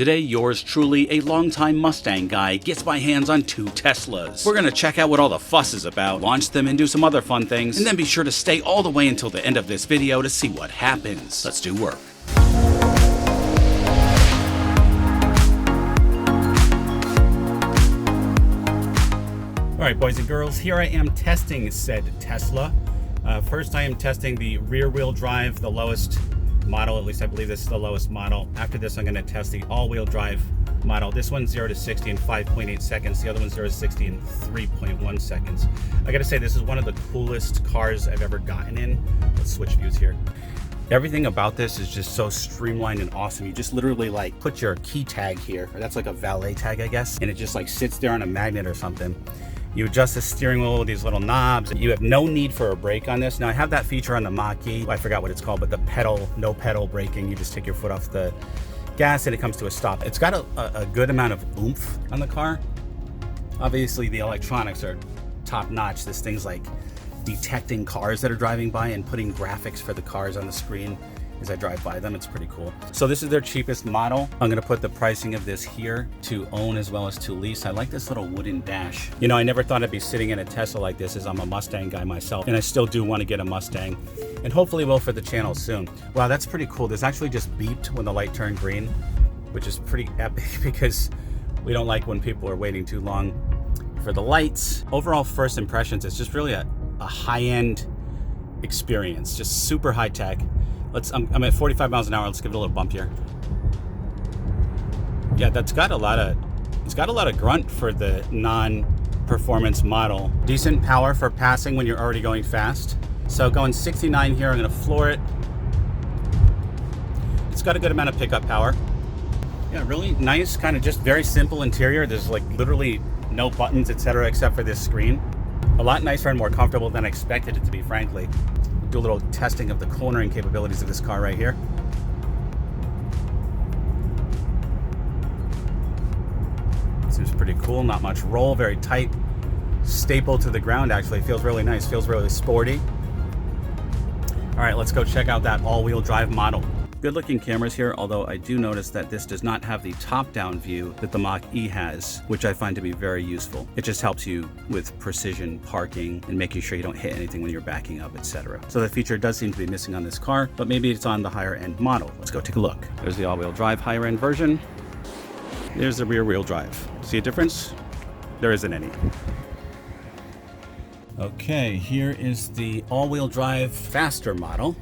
Today, yours truly, a longtime Mustang guy, gets my hands on 2 Teslas. We're gonna check out what all the fuss is about, launch them and do some other fun things, and then be sure to stay all the way until the end of this video to see what happens. Let's do work. Alright boys and girls, here I am testing said Tesla. First I am testing the rear wheel drive, the lowest model, at least I believe this is the lowest model. After this I'm going to test the all-wheel drive model. This one's 0 to 60 in 5.8 seconds, the other one's 0 to 60 in 3.1 seconds. I gotta say, this is one of the coolest cars I've ever gotten in. Let's switch views here. Everything about this is just so streamlined and awesome. You just literally like put your key tag here, or that's like a valet tag I guess, and it just like sits there on a magnet or something. You adjust the steering wheel with these little knobs. You have no need for a brake on this. Now I have that feature on the Mach-E. I forgot what it's called, but the pedal, no pedal braking. You just take your foot off the gas and it comes to a stop. It's got a good amount of oomph on the car. Obviously the electronics are top notch. This thing's like detecting cars that are driving by and putting graphics for the cars on the screen as I drive by them. It's pretty cool. So this is their cheapest model. I'm gonna put the pricing of this here to own as well as to lease. I like this little wooden dash. You know, I never thought I'd be sitting in a Tesla like this, as I'm a Mustang guy myself, and I still do want to get a Mustang, and hopefully will for the channel soon. Wow, that's pretty cool. This actually just beeped when the light turned green, which is pretty epic because we don't like when people are waiting too long for the lights. Overall first impressions, it's just really a high-end experience, just super high tech. I'm at 45 miles an hour. Let's give it a little bump here. Yeah, it's got a lot of grunt for the non-performance model. Decent power for passing when you're already going fast. So going 69 here, I'm gonna floor it. It's got a good amount of pickup power. Yeah, really nice, kind of just very simple interior. There's like literally no buttons, etc., except for this screen. A lot nicer and more comfortable than I expected it to be, frankly. Do a little testing of the cornering capabilities of this car right here. Seems pretty cool, not much roll, very tight, stapled to the ground actually. Feels really nice, feels really sporty. All right, let's go check out that all-wheel drive model. Good looking cameras here, although I do notice that this does not have the top-down view that the Mach-E has, which I find to be very useful. It just helps you with precision parking and making sure you don't hit anything when you're backing up, etc. So the feature does seem to be missing on this car, but maybe it's on the higher end model. Let's go take a look. There's the all-wheel drive higher end version. There's the rear wheel drive. See a difference? There isn't any. Okay, here is the all-wheel drive faster model.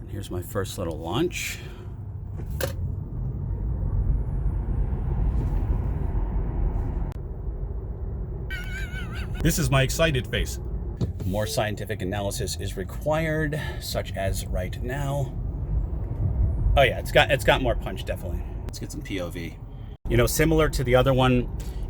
Here's my first little launch. This is my excited face. More scientific analysis is required, such as right now. Oh yeah, it's got more punch, definitely. Let's get some POV. You know, similar to the other one,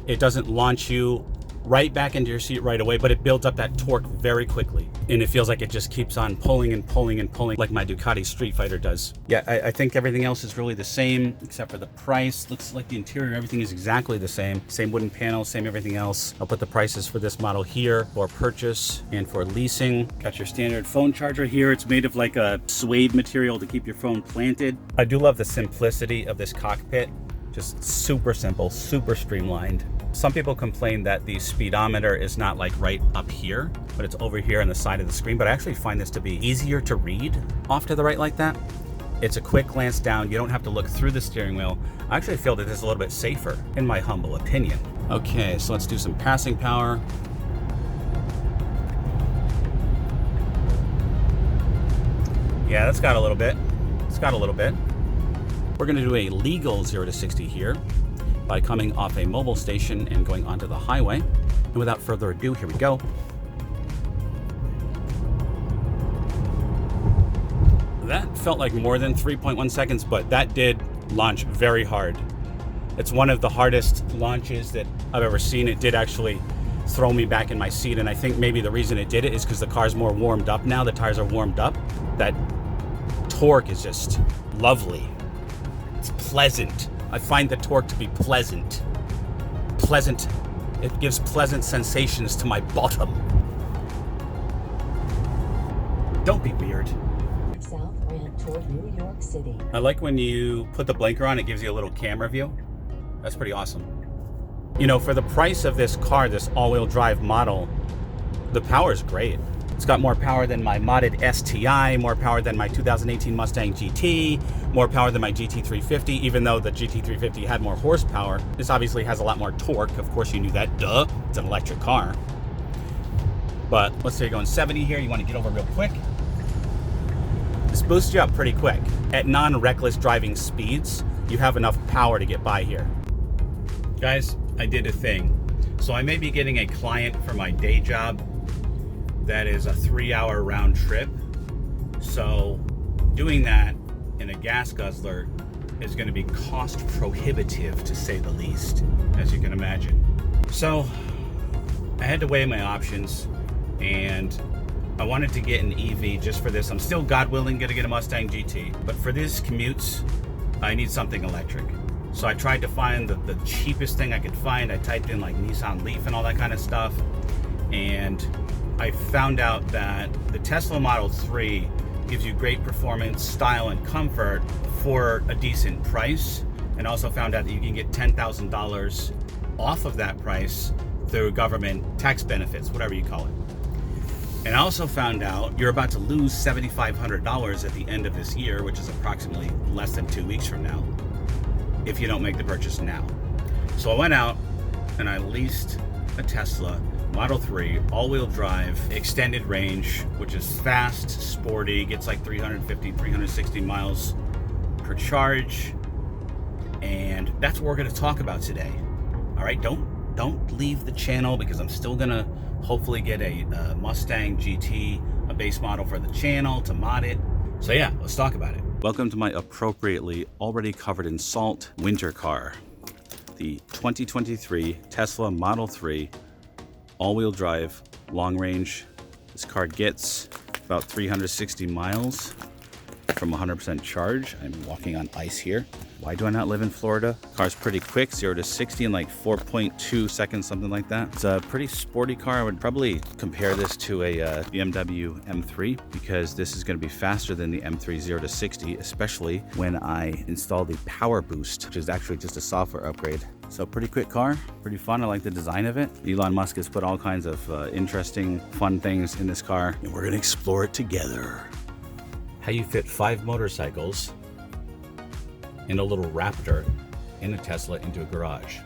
it doesn't launch you right back into your seat right away, but it builds up that torque very quickly. And it feels like it just keeps on pulling and pulling and pulling like my Ducati Street Fighter does. Yeah, I think everything else is really the same except for the price. Looks like the interior, everything is exactly the same. Same wooden panels, same everything else. I'll put the prices for this model here for purchase and for leasing. Got your standard phone charger here. It's made of like a suede material to keep your phone planted. I do love the simplicity of this cockpit. Just super simple, super streamlined. Some people complain that the speedometer is not like right up here, but it's over here on the side of the screen. But I actually find this to be easier to read off to the right like that. It's a quick glance down. You don't have to look through the steering wheel. I actually feel that this is a little bit safer, in my humble opinion. Okay, so let's do some passing power. Yeah, that's got a little bit. It's got a little bit. We're gonna do a legal 0 to 60 here by coming off a mobile station and going onto the highway. And without further ado, here we go. That felt like more than 3.1 seconds, but that did launch very hard. It's one of the hardest launches that I've ever seen. It did actually throw me back in my seat, and I think maybe the reason it did it is because the car's more warmed up now. The tires are warmed up. That torque is just lovely. It's pleasant. I find the torque to be pleasant. pleasant, it gives pleasant sensations to my bottom. Don't be weird. South ramp toward New York City. I like when you put the blinker on, it gives you a little camera view. That's pretty awesome. You know, for the price of this car, this all-wheel drive model, the power is great. It's got more power than my modded STI, more power than my 2018 Mustang GT, more power than my GT350, even though the GT350 had more horsepower. This obviously has a lot more torque. Of course you knew that, duh. It's an electric car. But let's say you're going 70 here, you want to get over real quick. This boosts you up pretty quick. At non-reckless driving speeds, you have enough power to get by here. Guys, I did a thing. So I may be getting a client for my day job that is a 3-hour round trip. So doing that in a gas guzzler is going to be cost prohibitive, to say the least, as you can imagine. So I had to weigh my options, and I wanted to get an EV just for this. I'm still, God willing, going to get a Mustang GT, but for these commutes, I need something electric. So I tried to find the cheapest thing I could find. I typed in like Nissan Leaf and all that kind of stuff, and I found out that the Tesla Model 3 gives you great performance, style, and comfort for a decent price, and also found out that you can get $10,000 off of that price through government tax benefits, whatever you call it. And I also found out you're about to lose $7,500 at the end of this year, which is approximately less than 2 weeks from now, if you don't make the purchase now. So I went out and I leased a Tesla Model 3, all-wheel drive, extended range, which is fast, sporty, gets like 350, 360 miles per charge. And that's what we're gonna talk about today. All right, don't leave the channel, because I'm still gonna hopefully get a Mustang GT, a base model for the channel to mod it. So yeah, let's talk about it. Welcome to my appropriately already covered in salt winter car, the 2023 Tesla Model 3 all-wheel drive, long range. This car gets about 360 miles from 100% charge. I'm walking on ice here. Why do I not live in Florida? Car's pretty quick, 0 to 60 in like 4.2 seconds, something like that. It's a pretty sporty car. I would probably compare this to a BMW M3, because this is going to be faster than the M3 0 to 60, especially when I install the Power Boost, which is actually just a software upgrade. So pretty quick car, pretty fun. I like the design of it. Elon Musk has put all kinds of interesting, fun things in this car, and we're gonna explore it together. How you fit 5 motorcycles in a little Raptor in a Tesla into a garage.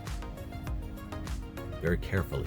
Very carefully.